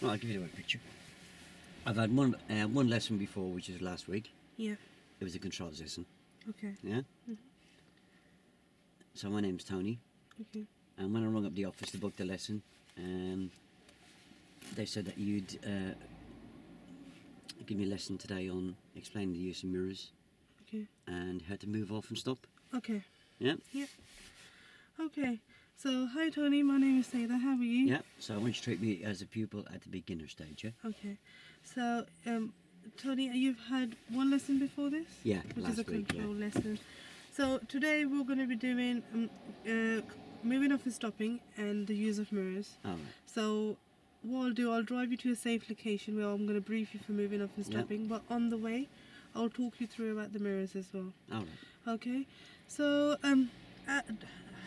Well, I'll give you the right picture. I've had one lesson before, which is last week. Yeah. It was a controls lesson. Okay. Yeah? So my name's Tony. Okay. And when I rung up the office to book the lesson, they said that you'd give me a lesson today on explaining the use of mirrors. Okay. And how to move off and stop. Okay. Yeah? Yeah. Okay. So, hi Tony, my name is Syeda, how are you? Yeah, so I want you to treat me as a pupil at the beginner stage, yeah? Okay. So, Tony, you've had one lesson before this? Yeah, which last is a week, control lesson. So, today we're going to be doing moving off and stopping and the use of mirrors. All right. So, what I'll do, I'll drive you to a safe location where I'm going to brief you for moving off and stopping, but on the way, I'll talk you through about the mirrors as well. All right. Okay. So,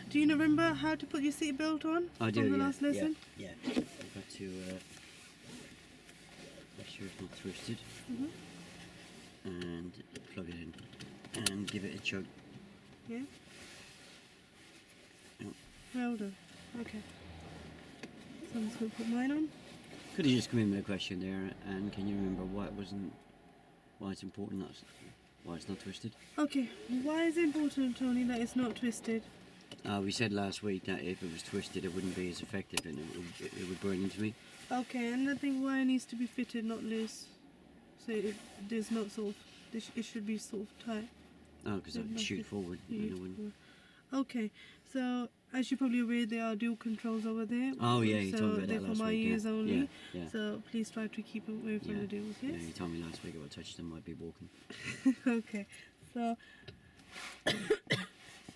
do you remember how to put your seatbelt on? I do, from the last lesson? Yeah. I've got to make sure it's not twisted. And plug it in. And give it a chug. Yeah? Yeah. Well done. Okay. So I'm just going to put mine on. Could you just come in with a question there, and can you remember why it's important, why it's not twisted? Okay. Why is it important, Tony, that it's not twisted? We said last week that if it was twisted, it wouldn't be as effective, and it would burn into me. Okay, and I think wire needs to be fitted, not loose. So there's not sort of, it should be sort of tight. Oh, because I would shoot forward. Okay, so as you're probably aware, there are dual controls over there. Oh yeah, you told me about that last week. So they're for my use only. Yeah. So please try to keep away from the duals. Yes. Yeah, you told me last week if I touched them, I'd be walking. Okay, so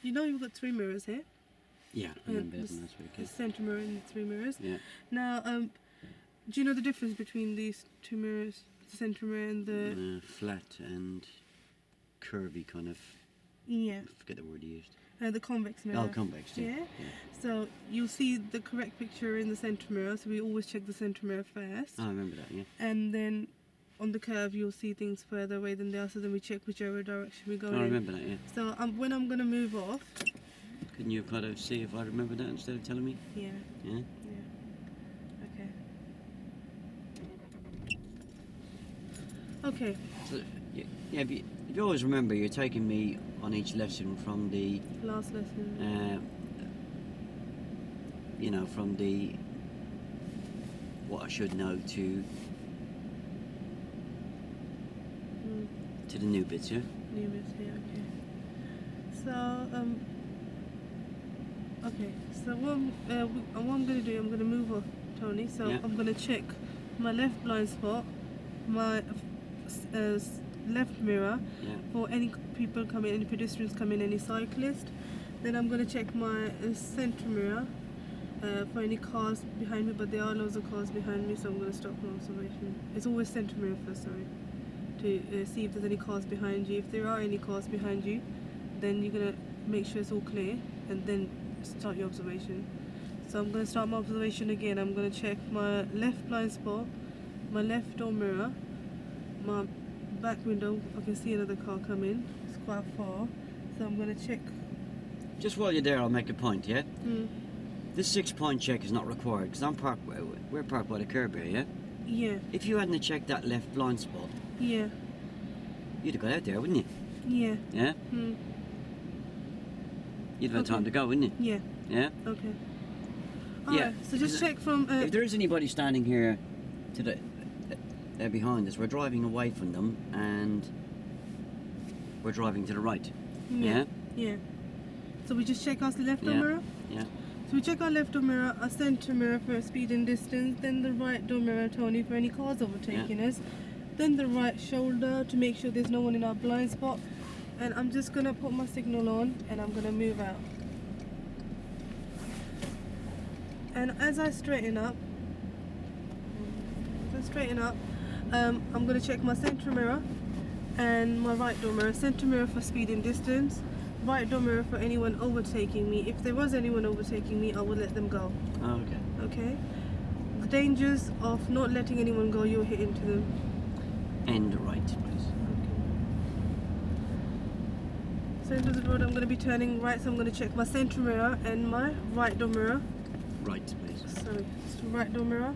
you know you've got 3 mirrors here. Yeah, I remember that from last week. The centre mirror and the 3 mirrors. Yeah. Now, do you know the difference between these 2 mirrors, the centre mirror and the flat and curvy kind of? Yeah. I forget the word you used. The convex mirror. Oh, convex. Yeah. So you'll see the correct picture in the centre mirror. So we always check the centre mirror first. Oh, I remember that. Yeah. And then on the curve, you'll see things further away than they are. So then we check whichever direction we're going. I remember that. Yeah. So when I'm going to move off. Couldn't you kind of see if I remember that instead of telling me? Yeah. Yeah. Yeah. Okay. So, yeah. But you always remember you're taking me on each lesson from the last lesson. From the what I should know to the new bits, yeah. New bits, yeah. Okay. So okay. So what I'm going to do, I'm going to move off, Tony. So I'm going to check my left blind spot, my left mirror for any people coming, any pedestrians coming, any cyclist. Then I'm going to check my centre mirror for any cars behind me, but there are loads of cars behind me, so I'm going to stop my observation. It's always centre mirror first, sorry, to see if there's any cars behind you. If there are any cars behind you, then you're going to make sure it's all clear and then start your observation. So I'm going to start my observation again. I'm going to check my left blind spot, my left door mirror, my back window. I can see another car coming. It's quite far, so I'm going to check. Just while you're there, I'll make a point, yeah? This 6-point check is not required because we're parked by the curb here, yeah? Yeah. If you hadn't checked that left blind spot, yeah, you'd have got out there, wouldn't you? Yeah. Yeah? You'd have had time to go, wouldn't you? Yeah. Yeah? Okay. Alright, so just check from... if there is anybody standing here to the behind us, we're driving away from them and we're driving to the right. Yeah? Yeah. So we just check our left door mirror? Yeah. So we check our left door mirror, our centre mirror for speed and distance, then the right door mirror, Tony, for any cars overtaking us, then the right shoulder to make sure there's no one in our blind spot, and I'm just going to put my signal on and I'm going to move out. And as I straighten up, I'm going to check my centre mirror and my right door mirror. Centre mirror for speed and distance, right door mirror for anyone overtaking me. If there was anyone overtaking me, I would let them go. Oh, okay. Okay? The dangers of not letting anyone go, you'll hit into them. And right, please. Okay. So into the road, I'm going to be turning right, so I'm going to check my centre mirror and my right door mirror. Right, please. Sorry, it's the right door mirror.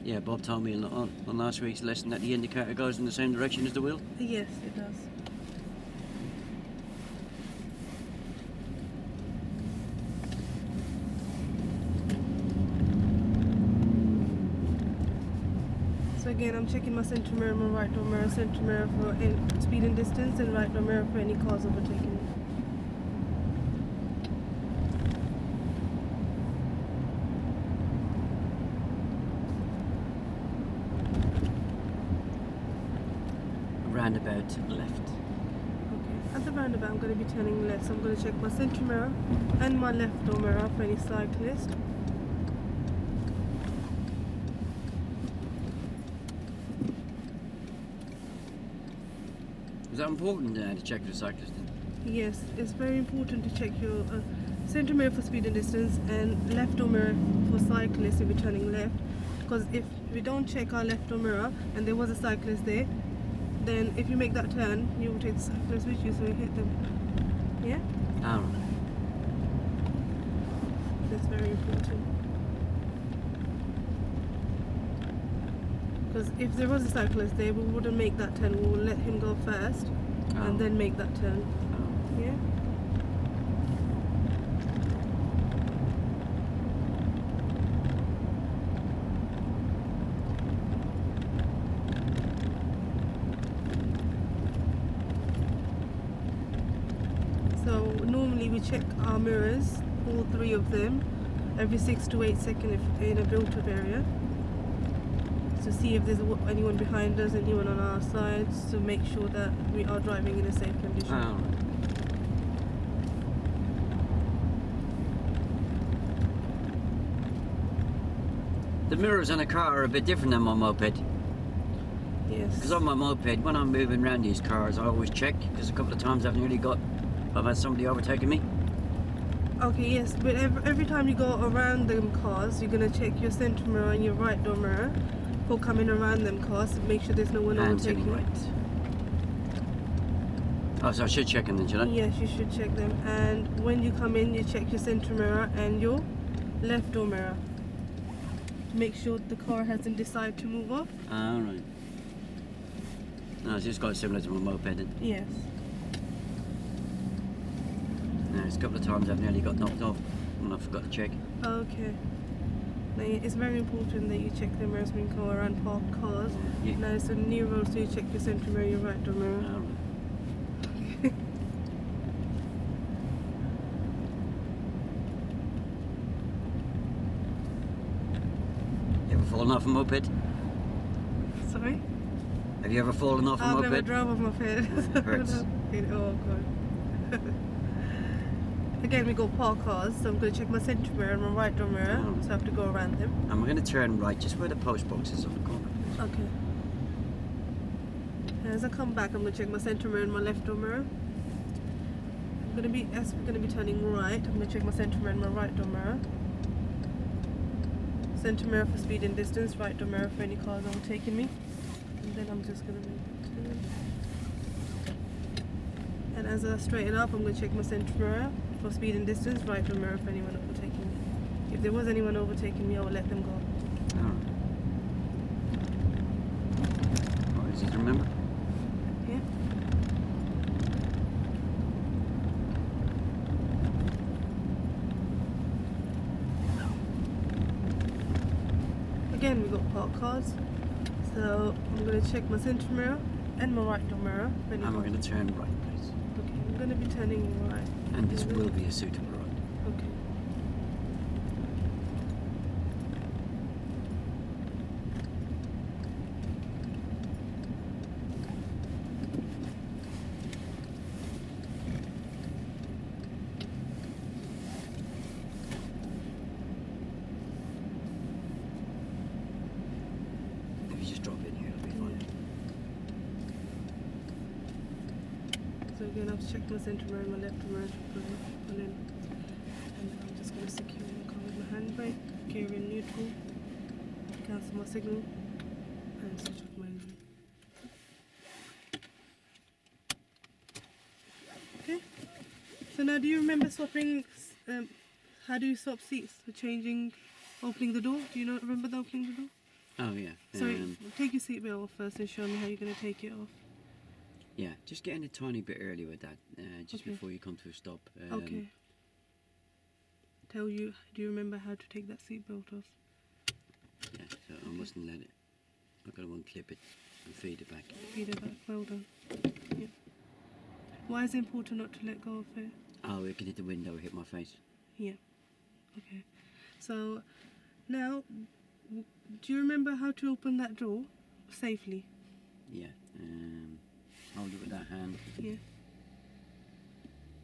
Yeah, Bob told me on last week's lesson that the indicator goes in the same direction as the wheel. Yes, it does. So again, I'm checking my center mirror, my right door mirror, center mirror for speed and distance, and right door mirror for any cars overtaking me. Roundabout left. Okay. At the roundabout, I'm going to be turning left, so I'm going to check my center mirror and my left door mirror for any cyclist. Is that important to check for the cyclist? Yes, it's very important to check your center mirror for speed and distance and left door mirror for cyclists if you're turning left. Because if we don't check our left door mirror and there was a cyclist there, then if you make that turn, you will take the cyclist with you, so you hit them. Yeah? Oh. That's very important. Because if there was a cyclist there, we wouldn't make that turn. We will let him go first and then make that turn. Oh. Yeah? So normally we check our mirrors, all three of them, every 6 to 8 seconds if in a built-up area, to see if there's anyone behind us, anyone on our sides, to make sure that we are driving in a safe condition. Oh. The mirrors on a car are a bit different than my moped. Yes. Because on my moped, when I'm moving around these cars, I always check, because a couple of times I've had somebody overtaking me. Okay, yes, but every time you go around them cars, you're going to check your center mirror and your right door mirror for coming around them cars to make sure there's no one And overtaking turning you. right. Oh, so I should check them then, should I? Yes, you should check them. And when you come in, you check your center mirror and your left door mirror. Make sure the car hasn't decided to move off. Alright. No, it's just quite similar to my moped then. Yes. No, it's a couple of times I've nearly got knocked off and I forgot to check. Okay. Now, it's very important that you check the mirrors when you go around parked cars. Yeah. Now it's a new rule, so you check your center mirror, your right door mirror. Alright. You ever fallen off a moped? Sorry? Have you ever fallen off a I've moped? never drove off my head. Hurts. Oh god. Again, we got parked cars, so I'm going to check my center mirror and my right door mirror, Oh. so I have to go around them. And we're going to turn right, just where the post box is on the corner. Okay. As I come back, I'm going to check my center mirror and my left door mirror. As we're going to be turning right, I'm going to check my center mirror and my right door mirror. Center mirror for speed and distance, right door mirror for any cars overtaking me. And then I'm just going to make that turn. And as I straighten up, I'm going to check my center mirror for speed and distance, right door mirror for anyone overtaking me. If there was anyone overtaking me, I will let them go. Alright. Oh, easy to remember. Yeah? Again, we got parked cars. So I'm going to check my center mirror and my right door mirror. And we're going to turn right, please. Okay, I'm going to be turning right. And this will be a suitable ride. Okay. If you just drop in here, it'll be fine. So again, I've checked my center mirror and my left mirror to pull in. And then I'm just going to secure the car with my handbrake, gear in neutral, cancel my signal, and switch off my engine. Okay. So now, do you remember swapping? How do you swap seats? So changing, opening the door. Do you not remember the opening the door? Oh yeah. Sorry, take your seatbelt off first and show me how you're going to take it off. Yeah, just getting a tiny bit early with that, just Okay. before you come to a stop. Okay. Do you remember how to take that seatbelt off? Yeah, so I mustn't let it. I've got to unclip it and feed it back. Feed it back, well done. Yeah. Why is it important not to let go of it? Oh, it can hit the window or hit my face. Yeah. Okay. So, now, do you remember how to open that door safely? Yeah. Hold it with that hand Yeah.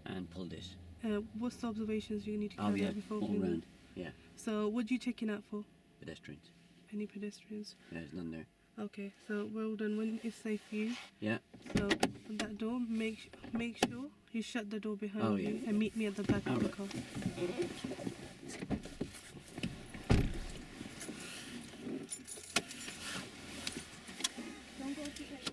and pull this. What's the observations you need to Oh carry yeah, out before all opening round. it? Yeah, So, what are you checking out for? pedestrians. Any pedestrians? Yeah, there's none there. Okay, so well done. When it's safe for you, Yeah. so on that door, make sure you shut the door behind Oh, you yeah. and meet me at the back of the car. Don't go too fast.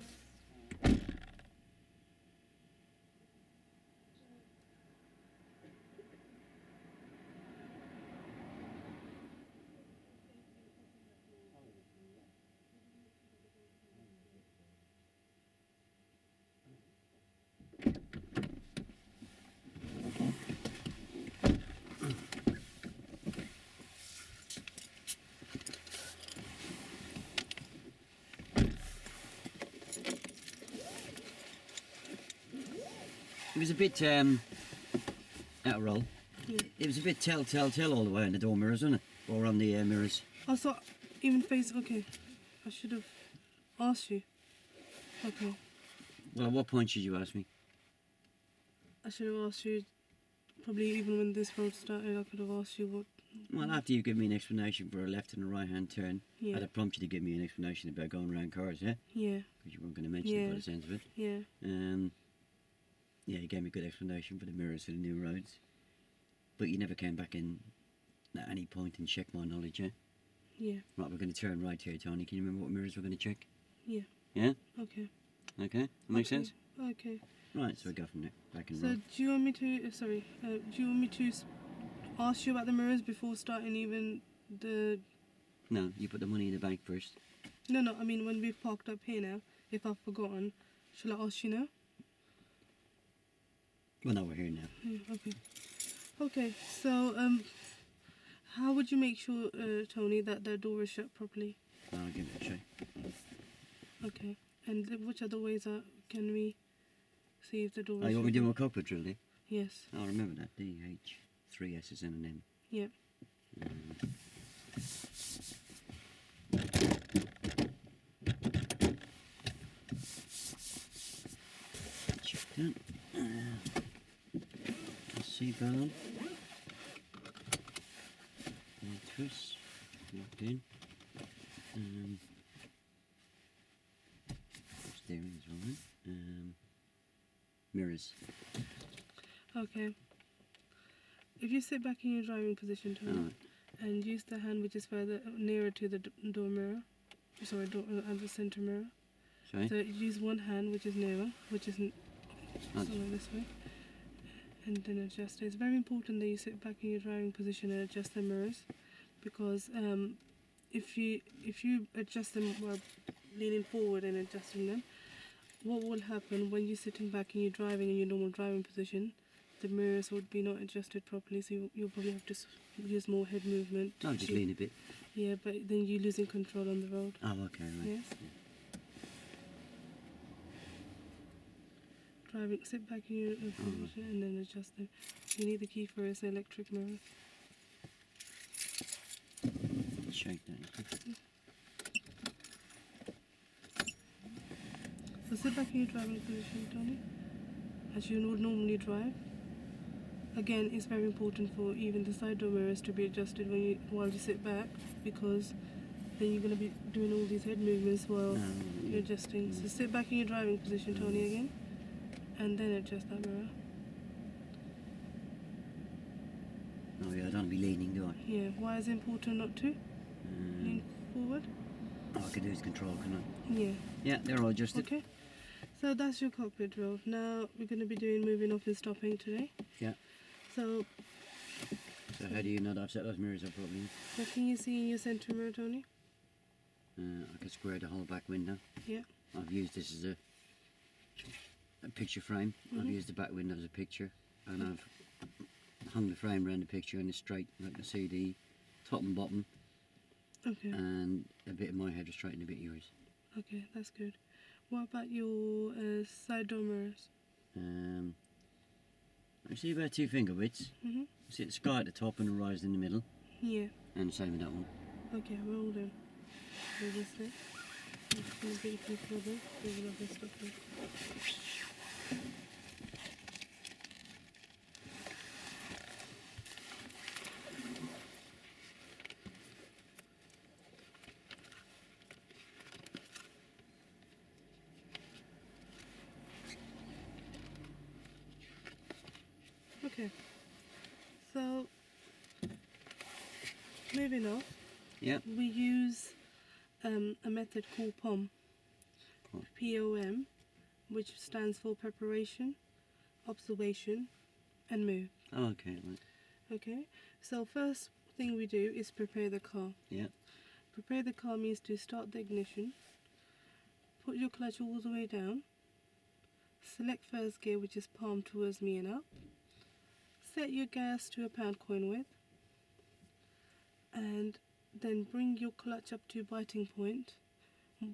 It was a bit out of roll. Yeah. It was a bit tell all the way on the door mirrors, wasn't it? Or on the mirrors. Also, even face. Okay, I should have asked you. Okay, Well, at what point should you ask me? I should have asked you. Probably even when this road started, I could have asked you what. Well, after you give me an explanation for a left and a right hand turn, Yeah. I'd have prompted you to give me an explanation about going around cars, yeah? Yeah. Because you weren't going to mention it by Yeah. the sounds of it. Yeah. Yeah, you gave me a good explanation for the mirrors for the new roads. But you never came back in at any point and checked my knowledge, yeah? Yeah. Right, we're going to turn right here, Tony. Can you remember what mirrors we're going to check? Yeah. Yeah? Okay. Okay, that makes Okay. sense? Okay. Right, so we go from there. Back in So, road. do you want me to? Do you want me to ask you about the mirrors before starting even the? No, you put the money in the bank first. No. I mean, when we've parked up here now, if I've forgotten, shall I ask you now? Well, no, we're here now. Yeah, okay. Okay. So, how would you make sure, Tony, that the door is shut properly? I'll give it a try. Okay. And which other ways can we see if the door Oh, is you want me shut? to do my cockpit drill, do you? Yes. I'll remember that. DH, 3 S's and an M. Yeah. Check that. Seatbelt on. Twist. Locked in. Steering as well then. Mirrors. Okay. If you sit back in your driving position, Tony, Alright. and use the hand which is further nearer to the door mirror, sorry, door and the center mirror. Sorry? So use one hand which is nearer, which is somewhere this way, and then adjust it. It's very important that you sit back in your driving position and adjust the mirrors, because if you adjust them while leaning forward and adjusting them, what will happen when you're sitting back and you're driving in your normal driving position? The mirrors would be not adjusted properly, so you'll probably have to use more head movement. I'll just lean a bit. Yeah, but then you're losing control on the road. Oh, okay, right. Yes. Driving, sit back in your position and then adjust them. You need the key for its electric mirror. Shake that. So sit back in your driving position, Tony, as you would normally drive. Again, it's very important for even the side door mirrors to be adjusted while you sit back, because then you're going to be doing all these head movements while you're adjusting. So sit back in your driving position, Tony, again, and then adjust that mirror. Oh yeah, I don't want to be leaning, do I? Yeah, why is it important not to? Lean forward. All I can do is control, can I? Yeah. Yeah, they're all adjusted. Okay. So that's your cockpit drill. Now we're going to be doing moving off and stopping today. Yeah. So So how do you know that I've set those mirrors up properly? what can you see in your center mirror, Tony? I can square the whole back window. Yeah. I've used this as a picture frame. I've used the back window as a picture, and I've hung the frame around the picture and it's straight. Like you see the top and bottom, Okay. and a bit of my head is straight and a bit of yours. Okay, that's good. What about your side door mirrors? I see about 2 finger widths. Mhm. See the sky at the top and the rise in the middle, Yeah. and the same with that one. Okay, we're all done. So this way. I'm just gonna get a few further. There's a lot of stuff here. Okay. So moving on. Yeah. We use a method called POM. POM, which stands for preparation, observation, and move. Oh, okay. Right. Okay, so first thing we do is prepare the car. Yeah. Prepare the car means to start the ignition, put your clutch all the way down, select first gear, which is palm towards me and up, set your gas to a pound coin width, and then bring your clutch up to biting point.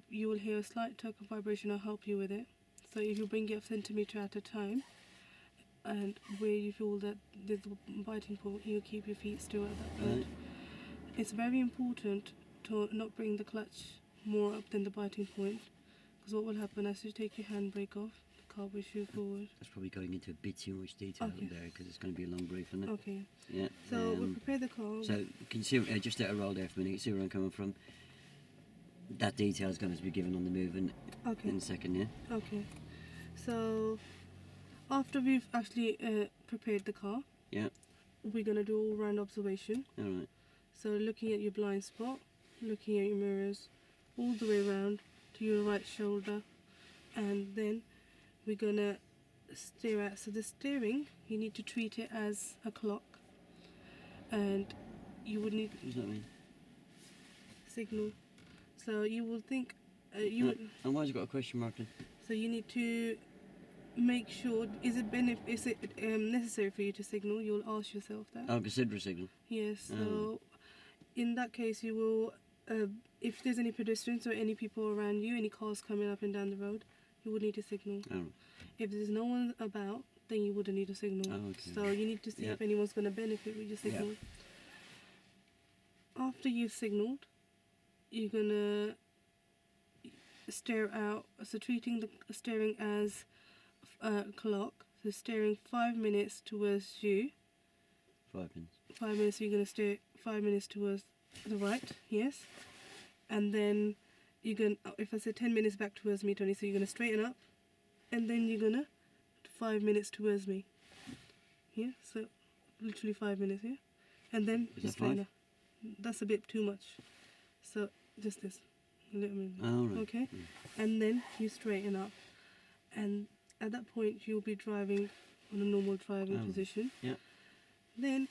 You will hear a slight tug of vibration. I'll help you with it. So if you bring it a centimetre at a time, and where you feel that there's a biting point, you keep your feet still at that point. Right. It's very important to not bring the clutch more up than the biting point, because what will happen as you take your handbrake off, the car will shoot forward. That's probably going into a bit too much detail Okay. up there because it's going to be a long brief, isn't it? Okay. Yeah. So we'll prepare the car. So can you see, just let it roll there for a minute, see where I'm coming from. That detail is going to be given on the move in Okay. a second, yeah? Okay. So after we've actually prepared the car, Yeah. we're going to do all round observation. Alright. So looking at your blind spot, looking at your mirrors, all the way around to your right shoulder, and then we're gonna steer out. So the steering, you need to treat it as a clock, and you would need What does that mean? signal. So you will think And why has it got a question mark then? so you need to make sure, is it necessary for you to signal? You'll ask yourself that. Oh, consider a signal. Yes, so in that case you will, if there's any pedestrians or any people around you, any cars coming up and down the road, you would need to signal. Alright. If there's no one about, then you wouldn't need a signal. Oh, okay. So you need to see if anyone's going to benefit with your signal. After you've signaled, you're going to steer out, so treating the steering as a clock, so steering 5 minutes towards you. 5 minutes. 5 minutes, so you're going to steer 5 minutes towards the right, yes. And then you're going to, if I say 10 minutes back towards me, Tony, so you're going to straighten up, and then you're going to 5 minutes towards me. Yeah, so literally 5 minutes, yeah. And then Is just that 5? straighten up. That's a bit too much. So just this, a little bit. Oh, right. Okay, and then you straighten up, and at that point you'll be driving on a normal driving position. Yeah. Then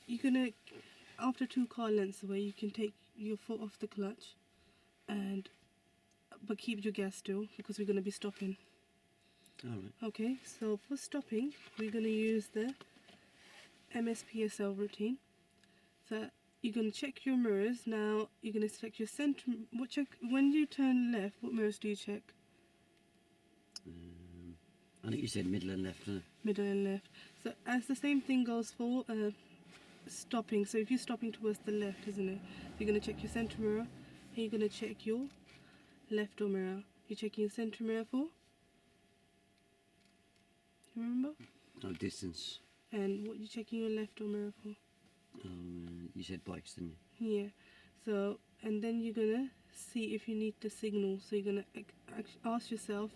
you're gonna, after 2 car lengths away, you can take your foot off the clutch, but keep your gas still because we're gonna be stopping. Alright. Okay, so for stopping, we're gonna use the MSPSL routine. So you're gonna check your mirrors. Now you're gonna check your center. When you turn left? What mirrors do you check? I think you said middle and left, huh? Middle and left. So as the same thing goes for stopping. So if you're stopping towards the left, isn't it? You're gonna check your center mirror, and you're gonna check your left door mirror. You're checking your center mirror for. You remember? Oh, distance. And what you checking your left door mirror for? You said bikes, didn't you? Yeah. So, and then you're gonna see if you need the signal. So you're gonna ask yourself,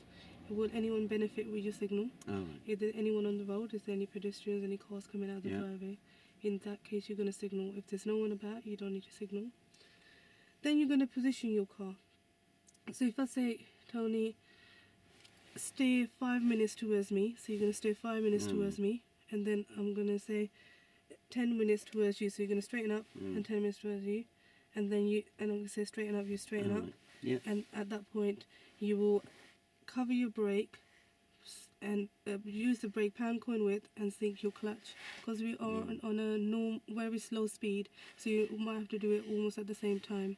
will anyone benefit with your signal? Alright. Is there anyone on the road? Is there any pedestrians, any cars coming out of the driveway? In that case, you're gonna signal. If there's no one about, you don't need to signal. Then you're gonna position your car. So if I say, Tony, stay 5 minutes towards me. So you're gonna stay 5 minutes towards me, and then I'm gonna say 10 minutes towards you. So you're gonna straighten up and 10 minutes towards you, and then I'm going to say straighten up, you straighten up. Alright. Yeah. And at that point you will cover your brake and use the brake pound coin width and sink your clutch, because we are on a very slow speed, so you might have to do it almost at the same time.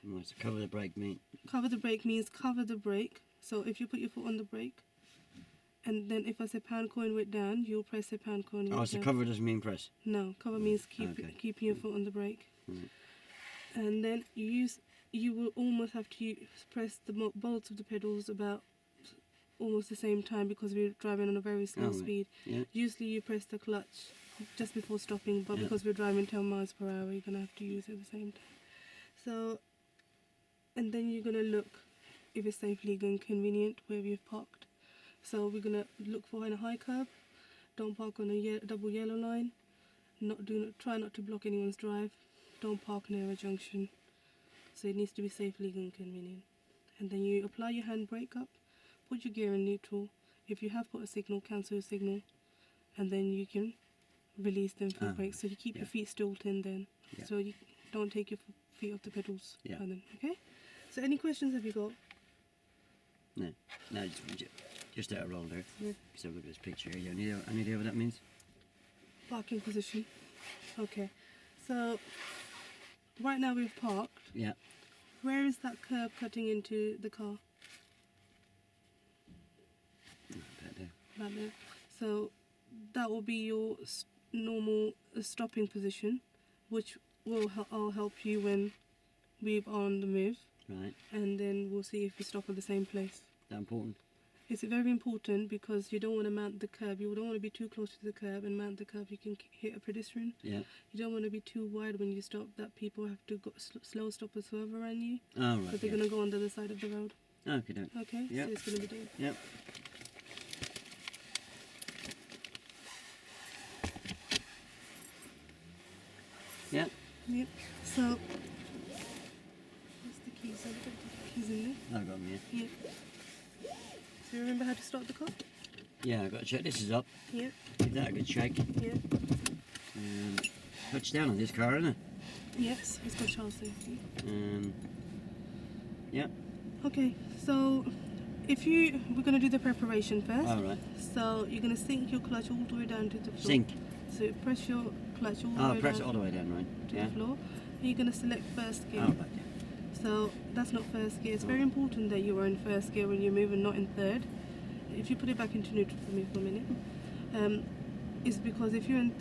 Right, so cover the brake mean. Cover the brake means cover the brake. So if you put your foot on the brake, and then if I say pound coin width down, you'll press the pound coin width Oh, so down. cover doesn't mean press. No, cover means keeping your foot on the brake. And then you will almost have to press the bolts of the pedals about almost the same time, because we're driving on a very slow speed. Yeah. Usually you press the clutch just before stopping, but Yeah. because we're driving 10 miles per hour, you're going to have to use it at the same time. So, and then you're going to look if it's safe, legal and convenient where we've parked. So we're going to look for in a high curb. Don't park on a double yellow line. Try not to block anyone's drive. Don't park near a junction. So it needs to be safe, legal and convenient. And then you apply your handbrake up, put your gear in neutral. If you have put a signal, cancel your signal, and then you can release them for brakes. So you keep your feet still in then. Yeah. So you don't take your feet off the pedals. Yeah. Then, okay? So any questions have you got? No, just out of roll there. Yeah. So look at this picture here. You any idea what that means? Parking position. Okay. So right now we've parked. Yeah. Where is that curb cutting into the car? About there. About there. So that will be your normal stopping position, which will I'll help you when we're on the move. Right. And then we'll see if we stop at the same place. That important? It's very important, because you don't want to mount the curb. You don't want to be too close to the curb and mount the curb. You can hit a pedestrian. Yeah. You don't want to be too wide when you stop, that people have to go slow stop as well around you. Oh, right. But they're going to go on the other side of the road. Okay, then. Okay? Yep. So it's going to be done. Yep. Yep. Yep. So, where's the keys? I've got the keys in there. I've got them here. Yep. So you remember how to start the car? Yeah, I've got to check this is up. Yep. Give that a good shake. Yep. Touch down on this car, isn't it? Yes, it's got child safety. Yeah. Okay, so we're going to do the preparation first. All right. So you're going to sink your clutch all the way down to the floor. Sink. So press your clutch all the way Oh, press it down all the way down, right? to Yeah. the floor. And you're going to select first gear. Oh, right, yeah. So that's not first gear. It's very important that you are in first gear when you're moving, not in third. If you put it back into neutral for me for a minute, it's because if you're in